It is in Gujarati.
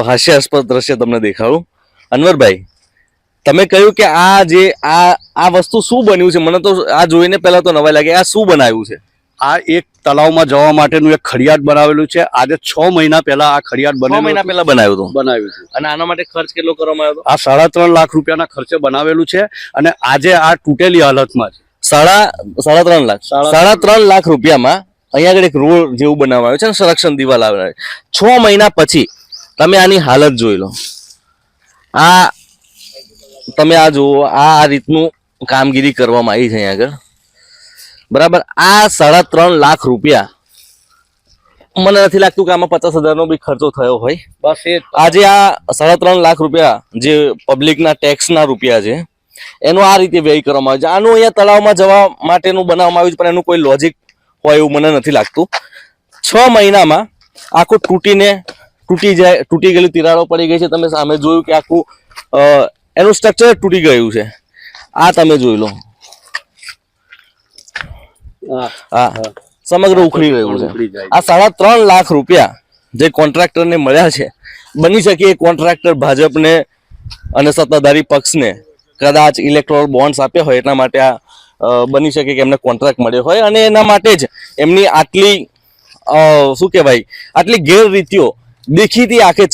હાસ્યાસ્પદ દ્રશ્ય તમને દેખાડું. અનવરભાઈ, તમે કહ્યું કે આ વસ્તુ શું બન્યું છે? મને તો આ જોઈને પહેલા તો નવાઈ લાગે. આ શું બનાવ્યું છે? આ એક તળાવમાં જવા માટેનું એક ખડિયાટ બનાવેલું છે. આજે 6 મહિના પહેલા આ ખડિયાટ 6 મહિના પહેલા બનાવ્યું છે. અને આના માટે ખર્ચ કેટલો કરવામાં આવ્યો? આ 3.5 લાખ રૂપિયાના ખર્ચે બનાવેલું છે અને આજે આ તૂટેલી હાલતમાં છે. 3.5 લાખ 3.5 લાખ રૂપિયામાં અહીંયા આગળ એક રોડ જેવું બનાવવામાં આવ્યું છે, સંરક્ષણ દિવાલ આવે. 6 મહિના પછી તમે આની હાલત જોઈ લો. તમે આ જુઓ, આ રીતનું કામગીરી કરવામાં આવી છે અહીંયા આગળ. બરાબર. આ 3.5 લાખ રૂપિયા મને નથી લાગતું કે આમાં 50,000 નો બી ખર્ચો થયો હોય. બસ એ આજે આ 3.5 લાખ રૂપિયા જે પબ્લિકના ટેક્સના રૂપિયા છે એનો આ રીતે વ્યય કરવામાં આવે છે. આનું અહીંયા તળાવમાં જવા માટેનું બનાવવામાં આવ્યું છે, પણ એનું કોઈ લોજિક હોય એવું મને નથી લાગતું. 6 મહિનામાં આખું તૂટી ગયેલી તિરાડો પડી ગઈ છે. તમે સામે જોયું કે આખું એનું સ્ટ્રક્ચર તૂટી ગયું છે. આ તમે જોઈ લો. હા, સમગ્ર ઉખડી ગયું છે. આ 3.5 લાખ રૂપિયા જે કોન્ટ્રાક્ટરને મળ્યા છે, બની શકે એ કોન્ટ્રાક્ટર ભાજપને અને સત્તાધારી પક્ષને કદાચ ઇલેક્ટોરલ બોન્ડ્સ આપ્યા હોય એટલા માટે આ બની શકે કે એમને કોન્ટ્રાક્ટ મળ્યો હોય અને એના માટે જ એમની આટલી શું કહેવાય, આટલી ગેરરીતિઓ દેખીતી આંખે